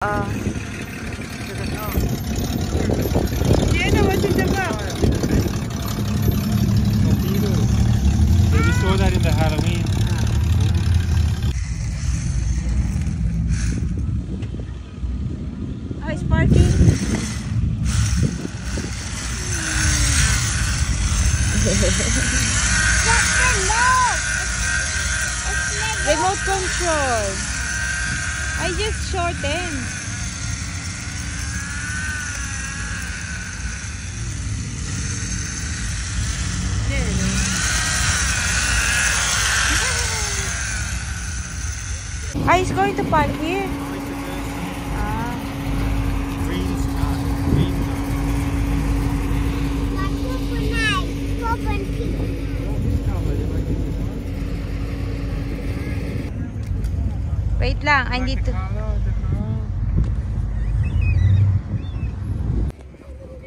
Sienna, what's in the box? Torpedoes. Yeah, we saw that in the Halloween. Oh, it's parking. Remote control. I just shortened. He's going to park here. Wait lang, I need to...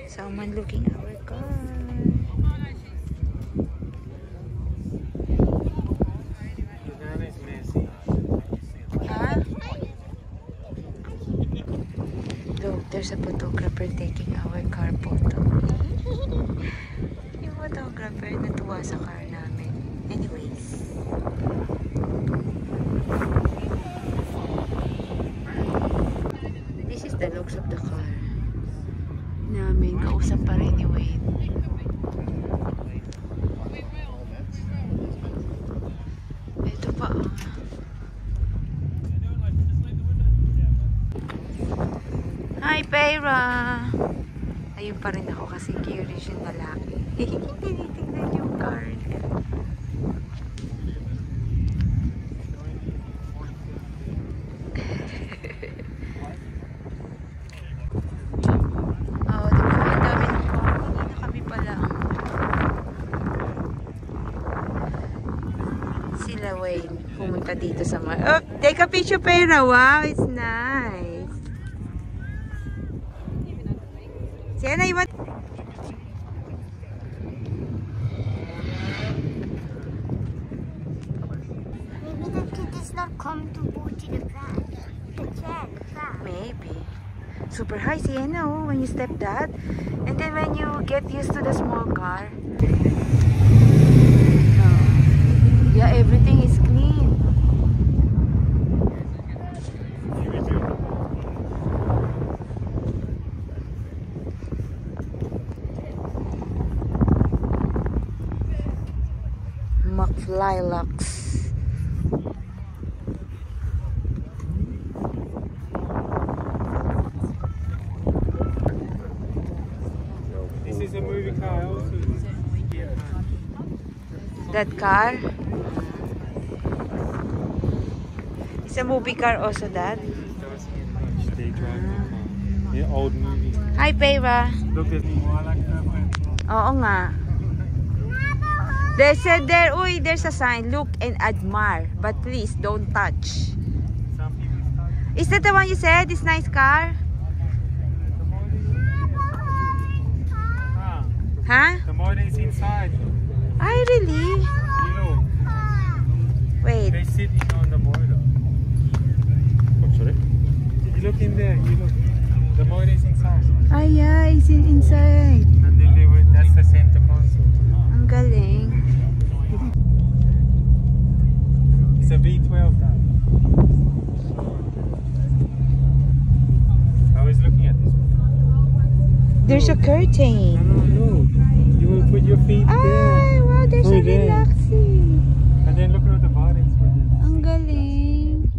Someone looking at our car. Huh? Look, there's a photographer taking our car photo. Yung photographer natuwa sa car namin. Anyways. This is the looks of the car namin. Kausap pa rin ni Wayne. Ito pa. Hi, Pera! Ayun pa rin ako kasi curious yung lalaki. Tinitingnan yung car niya. Pumunta dito sa oh, take a picture, Pera. Wow, it's nice. Sienna, you want... Maybe the kid is not comfortable to the grass. The chair, the grass. Maybe. Super high, Sienna, oh, when you step that. And then when you get used to the small car. Oh. Yeah, everything is clean. McFlylux. This is a movie car also. That car? It's a movie car also, Dad. They drive the car. Yeah, old movie. Hi, Pera. Look, there's more like that one. Oo nga. They said there, uy, there's a sign, look and admire, but please don't touch. Some people touch. Is that the one you said, this nice car? Huh? The motor is inside. Ay, really? You know. Wait. They sit on the motor. Oh, sorry? You look in there, you look. The motor is inside. Ay, yeah, it's inside. And then they were, that's the center console. Ang galing. It's a V12 that. I was looking at this one. There's a curtain. No. You will put your feet there. Ay, wow, there's a there. relaxing. And then look at the buttons for this. Ang galing.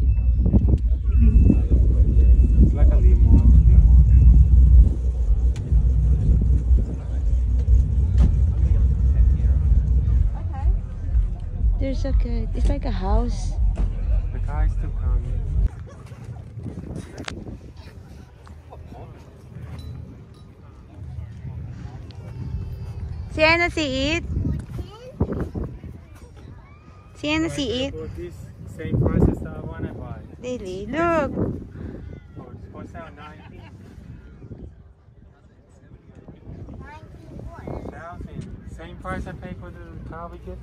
It's like a limo. There's a curtain. It's like a house. The car is still coming. Sienna, see it? Sienna, see it? This same price as the one I buy. Really? Look. Oh, what's that? 19? 1,000. Same price I paid for the car we get.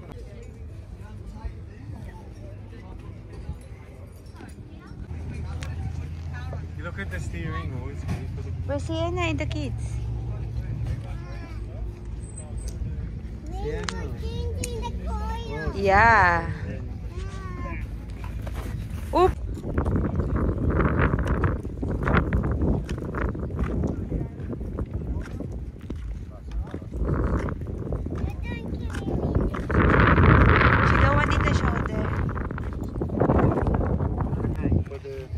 You look at the steering, always beautiful. Where's Sienna and the kids? They're changing the coil. Yeah. Oop. She don't want it the shoulder. For the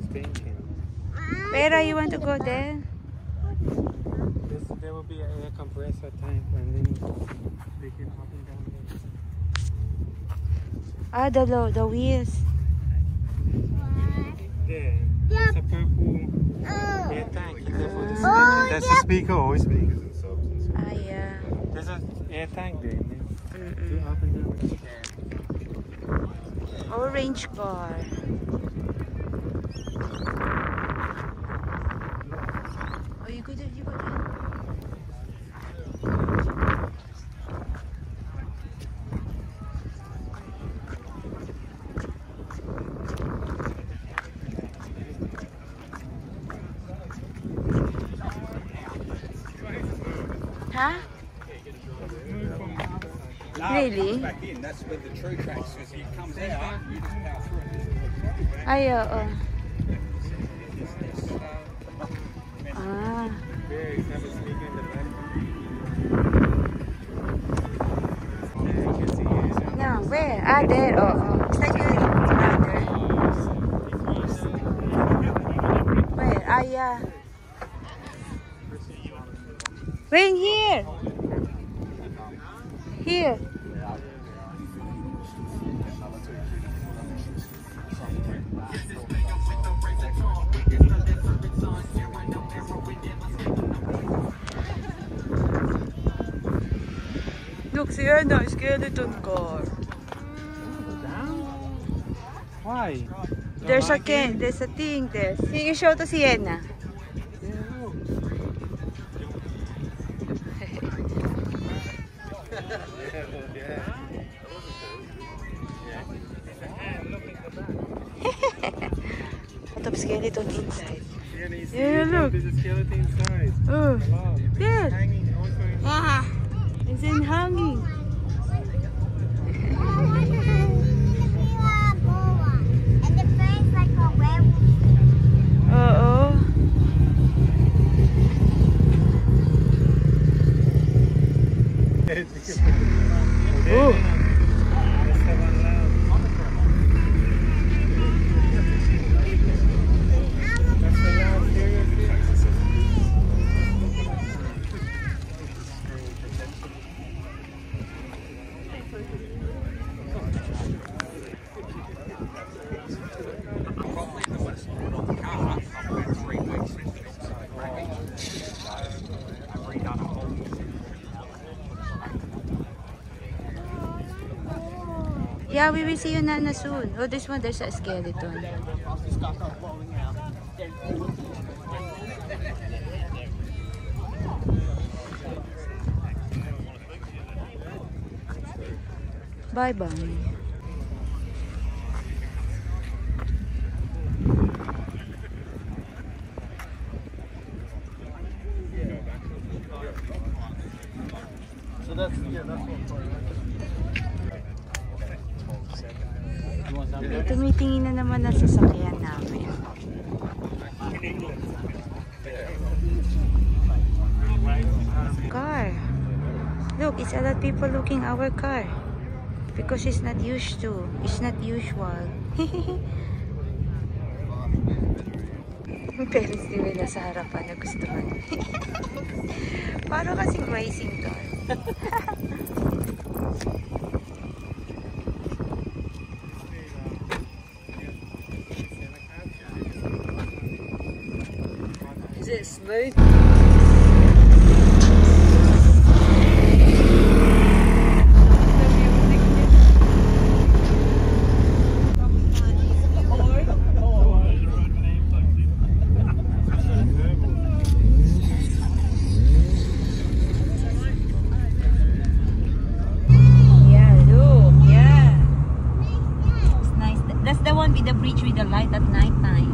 suspension. Where you want to go there? There will be an air compressor tank and then they can up and down there. Ah, the wheels. There. There's a purple air tank in there for the suspension. That's the speaker, always speakers and subs and stuff. Ah, yeah. There's an air tank there, man. Do Mm-mm. up and down. Orange car. Oh, you go there, you go there. Huh? Really? Back in, that's where the true tracks, as he comes out, you just power through. Ay, oo. Ah. There, you have a speaker in the back. There, you can see it. No, where? Ah, there. Oh, oh. Is that your brother? Where? Ah, yeah. When here? Here. Look, Sienna, skeleton car. Why? There's a thing there. See, you show to Sienna. Lot of skeleton inside. Yeah, look. There's a skeleton inside. Oh, Wow. yeah. Hanging also in Ah, it's in hanging. And the face like a werewolf. Oo. Oh. That's the one loud. That's the loud stereo system. Yeah, we will see you Nana soon. Oh, this one, there's a skeleton. Bye-bye. So that's, yeah, that's what. Tumitingin na naman ang sasakyan namin. Car. Look, it's a lot of people looking our car. Because it's not used to. It's not usual. Pero si Willa sa harapan na gustuhan. Parang kasing racing car. Is it smooth? That's the one with the bridge with the light at night time.